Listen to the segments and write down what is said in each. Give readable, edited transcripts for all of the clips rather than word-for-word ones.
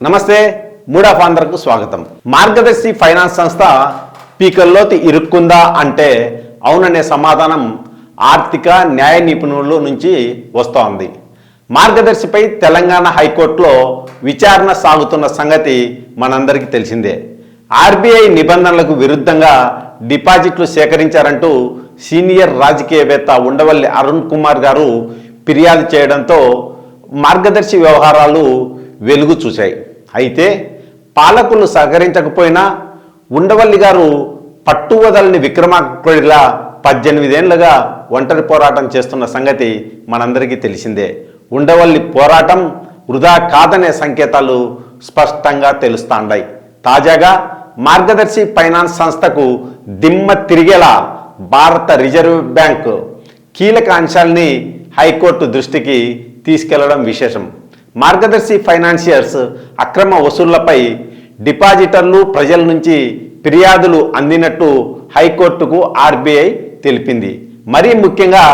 నమస్తే mood of ఆంధ్రకు స్వాగతం. మార్గదర్శి finance సంస్థ పీకల్లోకి ఇరుక్కుందా అంటే అవుననే సమాధానం ఆర్థిక న్యాయ నిపుణుల నుంచి వస్తోంది. మార్గదర్శిపై తెలంగాణ హైకోర్టులో విచారణ సాగుతున్న సంగతి మనందరికీ తెలిసిందే. ఆర్బీఐ నిబంధనలకు విరుద్ధంగా డిపాజిట్లు సేకరించారంటూ సీనియర్ రాజకీయవేత్త ఉండవల్లి అరుణ్ కుమార్ గారు ఫిర్యాదు చేయడంతో మార్గదర్శి వ్యవహారాలు వెలుగు చూశాయి. అయితే పాలకులు సహకరించకపోయినా ఉండవల్లి గారు పట్టువదలని విక్రమార్కుడిలా 18 ఏళ్లుగా ఒంటరి పోరాటం చేస్తున్న సంగతి మనందరికీ తెలిసిందే. ఉండవల్లి పోరాటం వృధా కాదనే సంకేతాలు స్పష్టంగా తెలుస్తాండాయి. తాజాగా మార్గదర్శి ఫైనాన్స్ సంస్థకు దిమ్మ తిరిగేలా భారత రిజర్వ్ బ్యాంక్ కీలక అంశాల్ని హైకోర్టు దృష్టికి తీసుకెళ్లడం విశేషం. మార్గదర్శి ఫైనాన్షియర్స్ అక్రమ వసూళ్లపై డిపాజిటర్లు ప్రజల నుంచి ఫిర్యాదులు అందినట్టు హైకోర్టుకు ఆర్బీఐ తెలిపింది. మరీ ముఖ్యంగా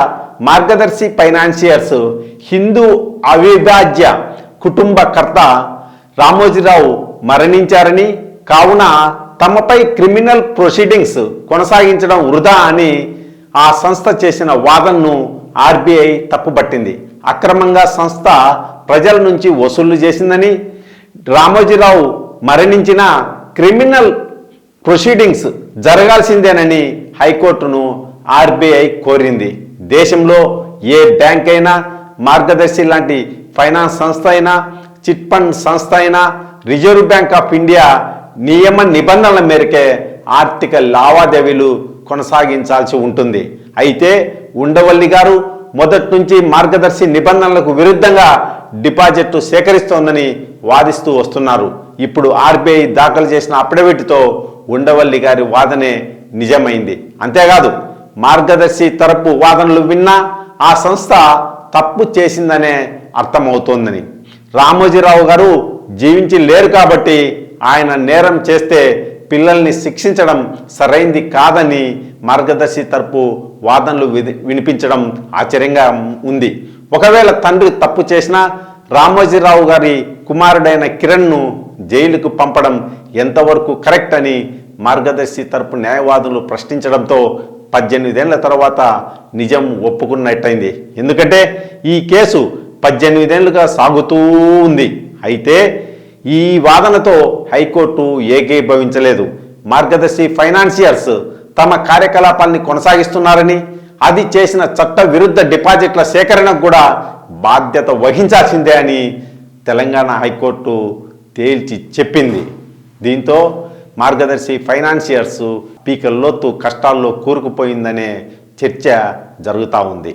మార్గదర్శి ఫైనాన్షియర్స్ హిందూ అవిభాజ్య కుటుంబకర్త రామోజీరావు మరణించారని, కావున తమపై క్రిమినల్ ప్రొసీడింగ్స్ కొనసాగించడం వృధా అని ఆ సంస్థ చేసిన వాదనను ఆర్బీఐ తప్పుపట్టింది. అక్రమంగా సంస్థ ప్రజల నుంచి వసూళ్లు చేసిందని, రామోజీరావు మరణించిన క్రిమినల్ ప్రొసీడింగ్స్ జరగాల్సిందేనని హైకోర్టును ఆర్బీఐ కోరింది. దేశంలో ఏ బ్యాంక్ అయినా, మార్గదర్శి లాంటి ఫైనాన్స్ సంస్థ అయినా, చిట్ ఫండ్ సంస్థ అయినా రిజర్వ్ బ్యాంక్ ఆఫ్ ఇండియా నియమ నిబంధనల మేరకే ఆర్థిక లావాదేవీలు కొనసాగించాల్సి ఉంటుంది. అయితే ఉండవల్లి గారు మొదటి నుంచి మార్గదర్శి నిబంధనలకు విరుద్ధంగా డిపాజిట్లు సేకరిస్తోందని వాదిస్తూ వస్తున్నారు. ఇప్పుడు ఆర్బీఐ దాఖలు చేసిన అఫిడవిట్తో ఉండవల్లి గారి వాదనే నిజమైంది. అంతేకాదు, మార్గదర్శి తరపు వాదనలు విన్నా ఆ సంస్థ తప్పు చేసిందనే అర్థమవుతోందని. రామోజీరావు గారు జీవించి లేరు కాబట్టి ఆయన నేరం చేస్తే పిల్లల్ని శిక్షించడం సరైంది కాదని మార్గదర్శి తరపు వాదనలు వినిపించడం ఆశ్చర్యంగా ఉంది. ఒకవేళ తండ్రి తప్పు చేసినా రామోజీరావు గారి కుమారుడైన కిరణ్ను జైలుకు పంపడం ఎంతవరకు కరెక్ట్ అని మార్గదర్శి తరపు న్యాయవాదులు ప్రశ్నించడంతో 18 ఏళ్ల తర్వాత నిజం ఒప్పుకున్నట్టయింది. ఎందుకంటే ఈ కేసు 18 ఏళ్లుగా సాగుతూ ఉంది. అయితే ఈ వాదనతో హైకోర్టు ఏకీభవించలేదు. మార్గదర్శి ఫైనాన్షియర్స్ తమ కార్యకలాపాల్ని కొనసాగిస్తున్నారని, అది చేసిన చట్ట విరుద్ధ డిపాజిట్ల సేకరణకు కూడా బాధ్యత వహించాల్సిందే అని తెలంగాణ హైకోర్టు తేల్చి చెప్పింది. దీంతో మార్గదర్శి ఫైనాన్షియర్స్ పీకల్లోతు కష్టాల్లో కూరుకుపోయిందనే చర్చ జరుగుతూ ఉంది.